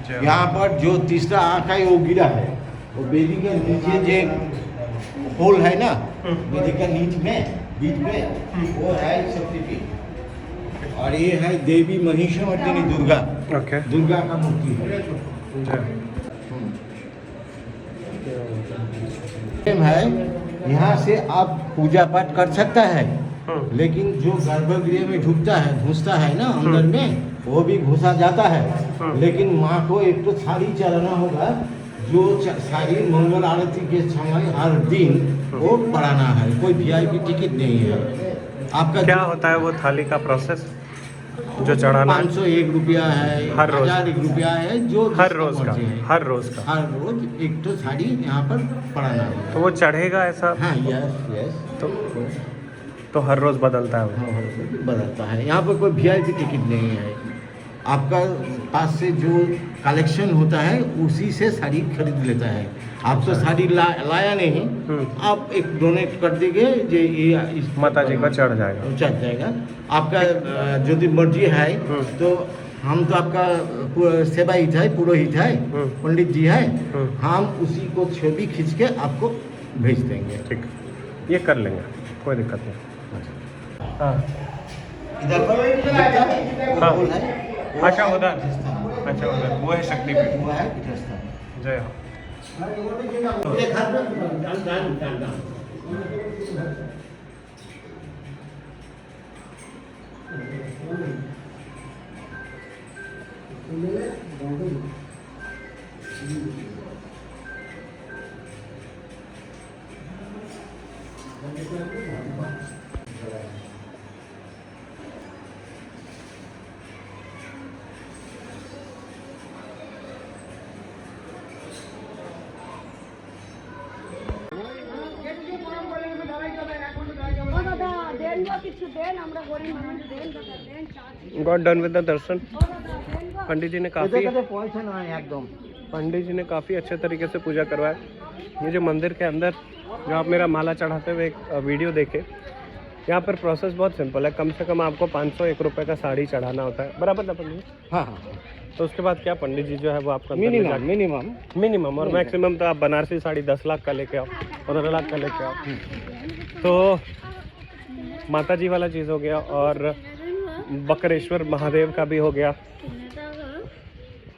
यहाँ पर जो तीसरा आँख है वो गिरा है, वो बेदी के नीचे जो होल है ना, बेदी के नीचे में बीच में वो है शक्तिपीठ। और ये है देवी महिषमर्दिनी दुर्गा। ओके। दुर्गा का मूर्ति है। यहाँ से आप पूजा पाठ कर सकता है, लेकिन जो गर्भगृह में घुसता है ना अंदर में, वो भी घुसा जाता है। लेकिन माँ को एक तो साड़ी चढ़ाना होगा, जो साड़ी मंगल आरती के समय हर दिन वो पढ़ाना है। कोई VIP टिकट नहीं है। आपका क्या होता है वो थाली का प्रोसेस जो चढ़ाना? 501 रुपया है, हर रोज 1001 रुपया है, जो हर रोज का है। हर रोज का हर रोज एक तो साड़ी यहाँ पर पढ़ाना है। तो वो चढ़ेगा ऐसा? हाँ, यस। तो हर रोज बदलता है वो? हाँ, बदलता है। यहाँ पर कोई VIP टिकट नहीं है। आपका पास से जो कलेक्शन होता है उसी से साड़ी खरीद लेता है। आप तो साड़ी लाया नहीं, आप एक डोनेट कर देंगे, जो ये इस माता जी का चढ़ जाएगा। आपका यदि मर्जी है तो हम तो आपका सेवायित है, पुरोहित है, पंडित जी है, हम उसी को छवि खींच के आपको भेज देंगे। ठीक, ये कर लेंगे, कोई दिक्कत नहीं। हाँ, इधर पर हाँ। है। अच्छा उधर, अच्छा उधर वो है शक्तिपीठ। वो है पीठस्थान। जय हो। गॉट डन विद द दर्शन। पंडित जी ने काफ़ी अच्छे तरीके से पूजा करवाया। ये जो मंदिर के अंदर जो आप मेरा माला चढ़ाते हुए एक वीडियो देखे, यहाँ पर प्रोसेस बहुत सिंपल है। कम से कम आपको 501 रुपये का साड़ी चढ़ाना होता है, बराबर ना पंडित जी? हाँ। तो उसके बाद क्या पंडित जी जो है वो आपका मिनिमम और मैक्सिमम तो आप बनारसी साड़ी 10 लाख का लेके आओ, 15 लाख का लेके आओ। तो माता जी वाला चीज़ हो गया, और बकरेश्वर महादेव का भी हो गया।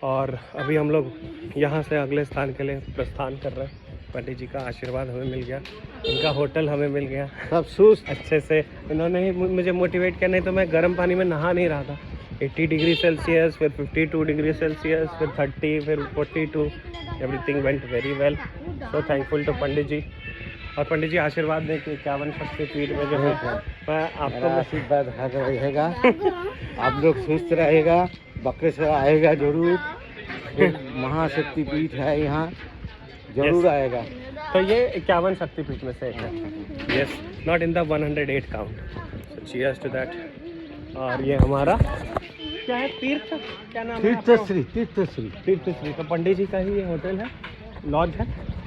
और अभी हम लोग यहाँ से अगले स्थान के लिए प्रस्थान कर रहे हैं। पंडित जी का आशीर्वाद हमें मिल गया, इनका होटल हमें मिल गया, सब सुस्त अच्छे से इन्होंने ही मुझे मोटिवेट किया, नहीं तो मैं गर्म पानी में नहा नहीं रहा था। 80 डिग्री सेल्सियस, फिर 52 डिग्री सेल्सियस, फिर 30, फिर 42, everything went very well. So thankful to Pandit ji. और पंडित जी आशीर्वाद दें कि 51 शक्तिपीठ में जो है मैं आपको आशीर्वाद रहेगा। आप लोग सुस्त रहेगा, बकरेश्वर आएगा जरूर। महाशक्तिपीठ है यहाँ, जरूर आएगा। तो ये 51 शक्तिपीठ में से एक है। Yes, not in the 108 count. So cheers to that. और ये हमारा क्या है, तीर्थ, क्या नाम है? तीर्थश्री। तो पंडित जी का ही ये होटल है, लॉज है,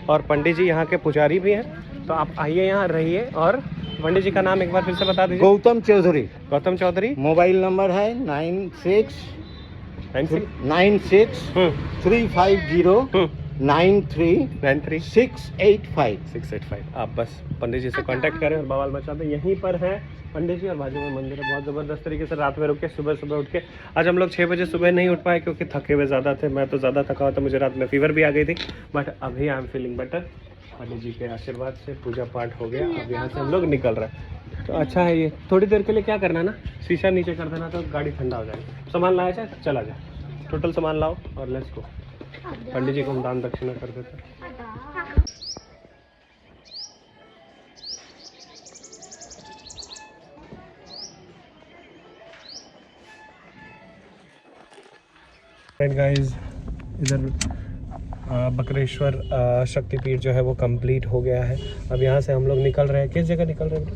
और पंडित जी यहाँ के पुजारी भी हैं। तो आप आइए यहाँ रहिए। और पंडित जी का नाम एक बार फिर से बता दीजिए। गौतम चौधरी। मोबाइल नंबर है 96 350 93 685। आप बस पंडित जी से कांटेक्ट करें और बवाल मचा दें। यहीं पर है पंडित जी और बाजू में मंदिर है। बहुत ज़बरदस्त तरीके से रात में रुक के सुबह उठ के, आज हम लोग 6 बजे सुबह नहीं उठ पाए क्योंकि थके हुए ज़्यादा थे। मैं तो ज़्यादा थका हुआ था, मुझे रात में फीवर भी आ गई थी, बट अभी आई एम फीलिंग बेटर। पंडित जी के आशीर्वाद से पूजा पाठ हो गया। अब यहाँ से हम लोग निकल रहे हैं। तो अच्छा है, ये थोड़ी देर के लिए क्या करना ना, शीशा नीचे कर देना तो गाड़ी ठंडा हो जाएगी। सामान लाया जाए, चला जाए, टोटल सामान लाओ और लेट्स गो। पंडित जी को हम दान दक्षिणा कर देते हैं। गाइस, इधर बकरेश्वर शक्तिपीठ जो है वो कंप्लीट हो गया है। अब यहाँ से हम लोग निकल रहे हैं। किस जगह निकल रहे हैं?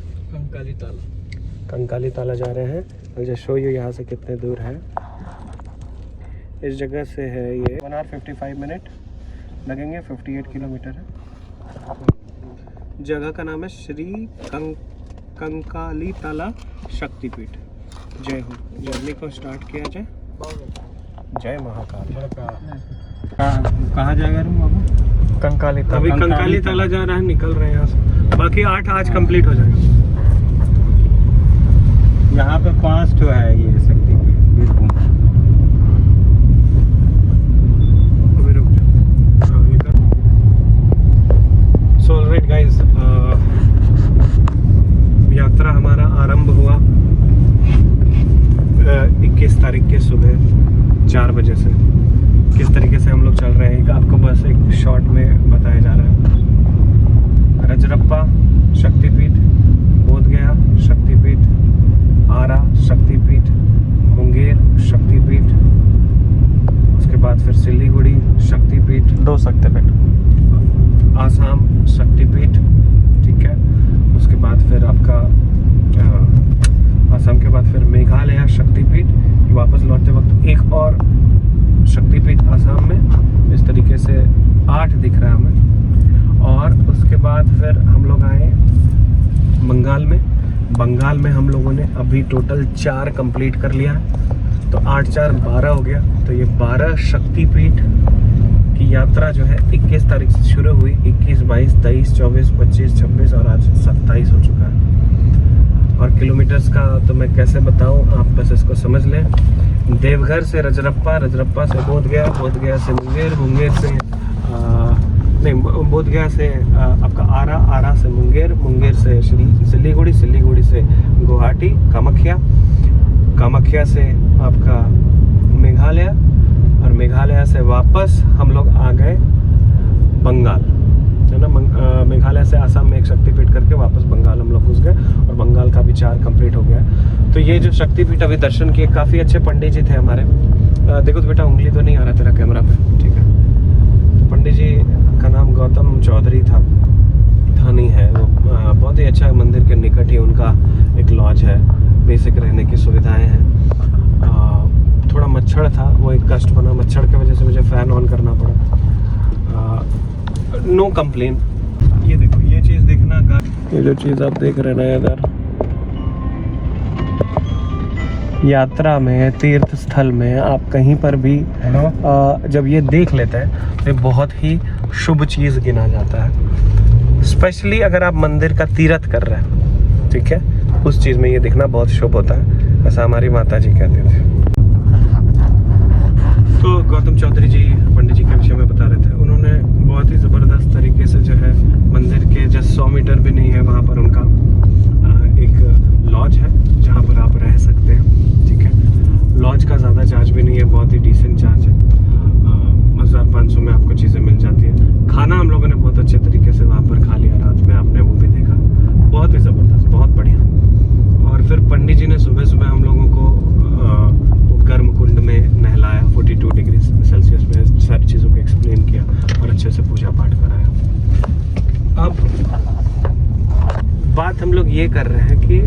कंकाली ताला जा रहे हैं। और जो शो यू यहाँ से कितने दूर है, इस जगह से है ये 1 आवर 55 मिनट लगेंगे, 58 किलोमीटर है। जगह का नाम है श्री कंकाली ताला शक्तिपीठ। जय हो। जर्नी को स्टार्ट किया जाए। जय महाकाल। कहाँ जाएगा रूम बाबू? कंकाली अभी कंकाली ताला जा रहा है, निकल रहे हैं यहाँ से। बाकी 8 आज कंप्लीट हो जाएगा। यहाँ पे 5 ठो है ये शक्ति बीरभूम। अभी रुक जाओ इधर। सो ऑलराइट गाइस, यात्रा हमारा आरंभ हुआ 21 तारीख के सुबह 4 बजे से। किस तरीके से हम लोग चल रहे हैं आपको बस एक शॉर्ट में बताया जा रहा है। रजरप्पा शक्तिपीठ, बोधगया शक्तिपीठ, आरा शक्तिपीठ, मुंगेर शक्तिपीठ, उसके बाद फिर सिलीगुड़ी शक्तिपीठ, 2 शक्तिपीठ, आसाम शक्तिपीठ, ठीक है। उसके बाद फिर आपका आसाम के बाद फिर मेघालय शक्तिपीठ, वापस लौटते वक्त एक और शक्तिपीठ आसाम में। इस तरीके से 8 दिख रहा है हमें। और उसके बाद फिर हम लोग आए बंगाल में। बंगाल में हम लोगों ने अभी टोटल 4 कंप्लीट कर लिया है, तो 8 4 12 हो गया। तो ये 12 शक्तिपीठ की यात्रा जो है 21 तारीख से शुरू हुई। 21, 22, 23, 24, 25, 26 और आज 27 हो चुका है। और किलोमीटर्स का तो मैं कैसे बताऊं, आप बस इसको समझ लें। देवघर से रजरप्पा, रजरप्पा से बोधगया, बोधगया से मुंगेर, मुंगेर से बोधगया से आपका आरा, आरा से मुंगेर, मुंगेर से सिलीगुड़ी, सिलीगुड़ी से गुवाहाटी, कामाख्या, कामाख्या से आपका मेघालय, और मेघालय से वापस हम लोग आ गए बंगाल, है ना। मेघालय से आसाम में एक शक्तिपीठ करके वापस बंगाल हम लोग घुस गए, और बंगाल का भी 4 कंप्लीट हो गया। तो ये जो शक्तिपीठ अभी दर्शन किए, काफ़ी अच्छे पंडित जी थे हमारे। देखो तो बेटा, उंगली तो नहीं आ रहा तेरा कैमरा पे, ठीक है। तो पंडित जी का नाम गौतम चौधरी था नहीं है वो। बहुत ही अच्छा, मंदिर के निकट ही उनका एक लॉज है, बेसिक रहने की सुविधाएँ हैं। थोड़ा मच्छर था, वो एक कष्ट बना, मच्छर की वजह से मुझे फ़ैन ऑन करना पड़ा। No complain. ये देखो, ये चीज़ देखना, ये जो चीज़ आप देख रहे हैं ना इधर, यात्रा में, तीर्थ स्थल में आप कहीं पर भी जब ये देख लेते हैं तो बहुत ही शुभ चीज़ गिना जाता है। स्पेशली अगर आप मंदिर का तीर्थ कर रहे हैं, ठीक है, उस चीज़ में ये दिखना बहुत शुभ होता है, ऐसा हमारी माता जी कहते थे। तो गौतम चौधरी जी पंडित जी के विषय में बता रहे थे। उन्होंने बहुत ही ज़बरदस्त तरीके से जो है मंदिर के जस्ट 100 मीटर भी नहीं है वहाँ पर उनका एक लॉज है जहाँ पर आप रह सकते हैं, ठीक है। लॉज का ज़्यादा चार्ज भी नहीं है, बहुत ही डिसेंट चार्ज है। 1500 में आपको चीज़ें मिल जाती है। खाना हम लोगों ने बहुत अच्छे तरीके से वहाँ पर खा लिया रात में, आपने वो भी देखा, बहुत ही ज़बरदस्त, बहुत बढ़िया। और फिर पंडित जी ने सुबह सुबह हम लोगों को गर्म कुंड में नहलाया, 42 डिग्री सेल्सियस में, सारी चीज़ों को एक्सप्लेन किया और अच्छे से पूजा पाठ कराया। अब बात हम लोग ये कर रहे हैं कि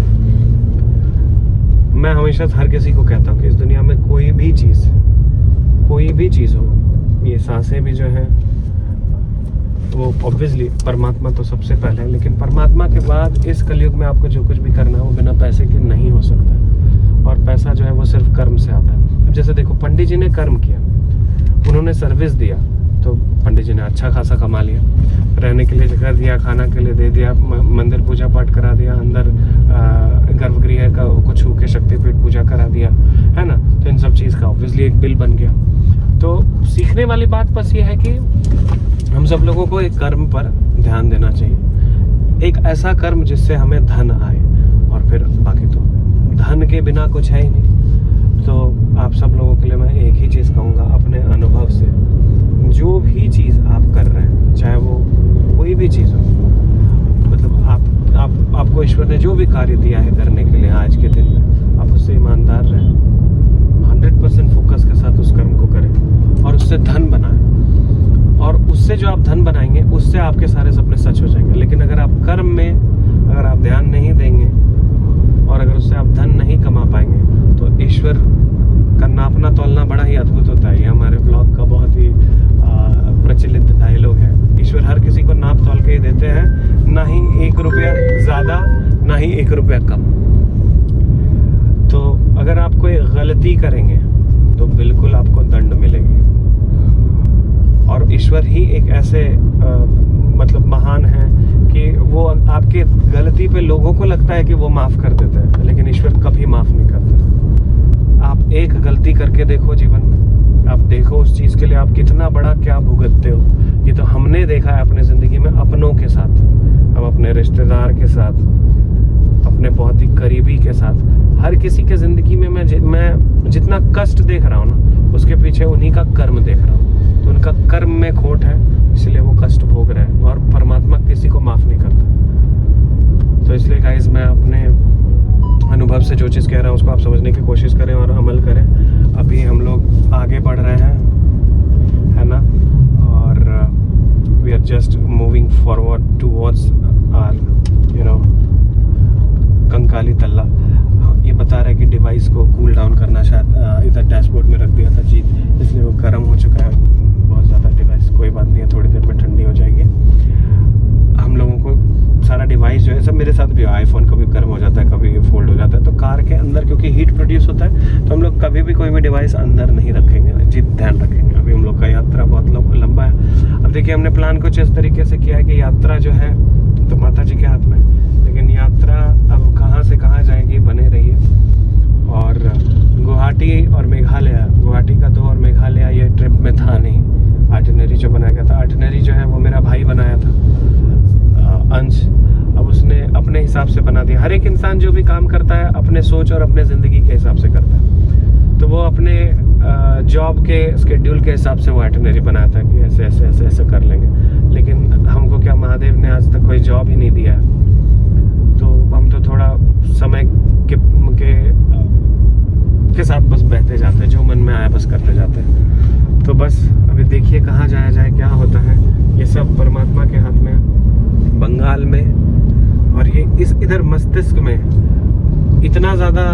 मैं हमेशा हर किसी को कहता हूँ कि इस दुनिया में कोई भी चीज़ हो, ये सांसें भी जो हैं वो ऑब्वियसली परमात्मा तो सबसे पहले है, लेकिन परमात्मा के बाद इस कलयुग में आपको जो कुछ भी करना है वो बिना पैसे के नहीं हो सकता। और पैसा जो है वो सिर्फ कर्म से आता है। अब जैसे देखो, पंडित जी ने कर्म किया, उन्होंने सर्विस दिया, तो पंडित जी ने अच्छा खासा कमा लिया। रहने के लिए जगह दिया, खाना के लिए दे दिया, मंदिर पूजा पाठ करा दिया, अंदर गर्भगृह का को छू के शक्तिपीठ पूजा करा दिया, है ना। तो इन सब चीज़ का ऑब्वियसली एक बिल बन गया। तो सीखने वाली बात बस ये है कि हम सब लोगों को एक कर्म पर ध्यान देना चाहिए, एक ऐसा कर्म जिससे हमें धन आए, और फिर बाकी तो धन के बिना कुछ है ही नहीं। तो आप सब लोगों के लिए मैं एक ही चीज़ कहूँगा अपने अनुभव से, जो भी चीज़ आप कर रहे हैं, चाहे वो कोई भी चीज़ हो, मतलब आपको ईश्वर ने जो भी कार्य दिया है करने के लिए आज के दिन में, आप उससे ईमानदार रहें, 100% फोकस के साथ उस कर्म को करें और उससे धन बनाएं। और उससे जो आप धन बनाएंगे, उससे आपके सारे सपने सच हो जाएंगे। लेकिन अगर आप कर्म में अगर आप ध्यान नहीं देंगे और अगर उससे आप धन नहीं कमा पाएंगे, तो ईश्वर का नापना तोलना बड़ा ही अद्भुत होता है। ये हमारे ब्लॉग का बहुत ही प्रचलित डायलॉग है। ईश्वर हर किसी को नाप तोल के देते हैं, ना ही 1 रुपया ज़्यादा, ना ही 1 रुपया कम। तो अगर आप कोई गलती करेंगे तो बिल्कुल आपको दंड ही एक ऐसे मतलब महान हैं कि वो आपके गलती पे लोगों को लगता है कि वो माफ़ कर देते हैं, लेकिन ईश्वर कभी माफ़ नहीं करते। आप एक गलती करके देखो जीवन में, आप देखो उस चीज़ के लिए आप कितना बड़ा क्या भुगतते हो। ये तो हमने देखा है अपने ज़िंदगी में अपनों के साथ, हम अपने रिश्तेदार के साथ, अपने बहुत ही करीबी के साथ, हर किसी के ज़िंदगी में मैं जितना कष्ट देख रहा हूँ ना, उसके पीछे उन्हीं का कर्म देख रहा हूँ। तो उनका कर्म में खोट है, इसलिए वो कष्ट भोग रहे हैं, और परमात्मा किसी को माफ़ नहीं करता। तो इसलिए गाइस मैं अपने अनुभव से जो चीज़ कह रहा हूँ उसको आप समझने की कोशिश करें और अमल करें। अभी हम लोग आगे बढ़ रहे हैं, है ना, और we are just moving forward towards our Kankali Tala. ये बता रहा है कि डिवाइस को कूल डाउन करना शायद इधर डैशबोर्ड में रख दिया था जीत, इसलिए वो गर्म हो चुका है बहुत ज़्यादा डिवाइस। कोई बात नहीं है, थोड़ी देर में ठंडी हो जाएगी। हम लोगों को सारा डिवाइस जो है सब, मेरे साथ भी आईफोन कभी गर्म हो जाता है, कभी फोल्ड हो जाता है। तो कार के अंदर क्योंकि हीट प्रोड्यूस होता है, तो हम लोग कभी भी कोई भी डिवाइस अंदर नहीं रखेंगे, जी ध्यान रखेंगे। अभी हम लोग का यात्रा बहुत लंबा है। अब देखिए हमने प्लान कुछ इस तरीके से किया है कि यात्रा जो है तो माता जी के हाथ में, लेकिन यात्रा अब कहाँ से कहाँ जाएगी, बने रहिए। और गुवाहाटी और मेघालय, गुवाहाटी का 2 और मेघालय ये ट्रिप में था नहीं। आर्टिनरी जो बनाया गया था, आर्टिनरी जो है वो मेरा भाई बनाया था अंश, अब उसने अपने हिसाब से बना दिया। हर एक इंसान जो भी काम करता है अपने सोच और अपने ज़िंदगी के हिसाब से करता है, तो वो अपने जॉब के स्केड्यूल के हिसाब से वो आर्टिनरी बनाया था कि ऐसे ऐसे ऐसे ऐसे कर लेंगे। लेकिन हमको क्या, महादेव ने आज तक कोई जॉब ही नहीं दिया है, तो हम तो थोड़ा समय के साथ बस बहते जाते हैं, जो मन में आया बस करते जाते हैं। तो बस अभी देखिए कहाँ जाया जाए, क्या होता है, ये सब परमात्मा के हाथ में। बंगाल में और ये इधर मस्तिष्क में इतना ज़्यादा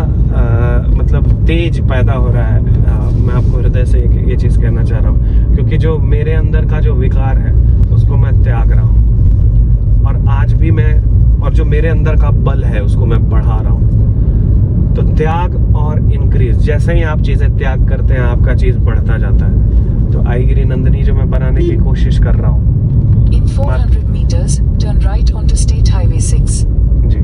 मतलब तेज पैदा हो रहा है। मैं आपको हृदय से ये चीज़ कहना चाह रहा हूँ, क्योंकि जो मेरे अंदर का जो विकार है उसको मैं त्याग रहा हूँ, और आज भी मैं, और जो मेरे अंदर का बल है उसको मैं बढ़ा रहा हूँ। तो त्याग और इंक्रीज, जैसे ही आप चीज़ें त्याग करते हैं आपका चीज़ बढ़ता जाता है। तो आईगिरी नंदिनी जो मैं बनाने की कोशिश कर रहा हूँ, In 400 meters, turn right onto State Highway 6. जी,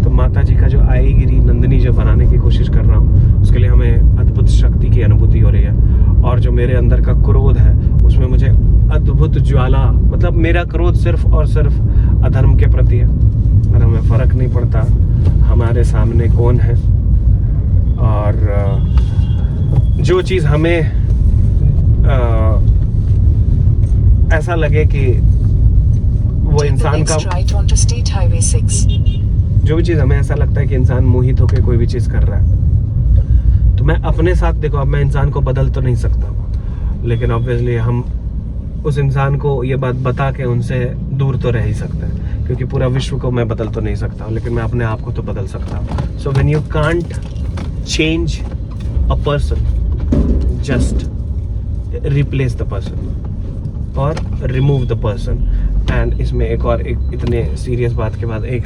तो माता जी का जो आईगिरी नंदिनी जो बनाने की कोशिश कर रहा हूँ, उसके लिए हमें अद्भुत शक्ति की अनुभूति हो रही है। और जो मेरे अंदर का क्रोध है उसमें मुझे अद्भुत ज्वाला, मतलब मेरा क्रोध सिर्फ और सिर्फ अधर्म के प्रति है, और हमें फ़र्क नहीं पड़ता हमारे सामने कौन है। और जो चीज़ हमें ऐसा लगे कि वो इंसान का, right onto State Highway 6. जो भी चीज़ हमें ऐसा लगता है कि इंसान मोहित होकर कोई भी चीज़ कर रहा है, तो मैं अपने साथ, देखो अब मैं इंसान को बदल तो नहीं सकता, लेकिन ऑब्वियसली हम उस इंसान को ये बात बता के उनसे दूर तो रह ही सकते हैं, क्योंकि पूरा विश्व को मैं बदल तो नहीं सकता हूँ, लेकिन मैं अपने आप को तो बदल सकता हूँ। So when you can't change a person, just replace the person और रिमूव द पर्सन। एंड इसमें एक और इतने सीरियस बात के बाद एक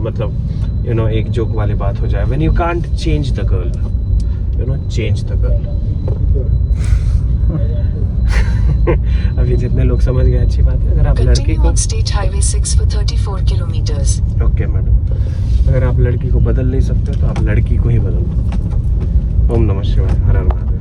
मतलब एक जोक वाली बात हो जाए, when you can't change the girl, change the girl. अब ये जितने लोग समझ गए अच्छी बात है। अगर आप लड़की Continue को, on State Highway 6 for 34 kilometers. Okay madam, अगर आप लड़की को बदल नहीं सकते तो आप लड़की को ही बदल दो। ओम नमः शिवाय, हर हर महादेव।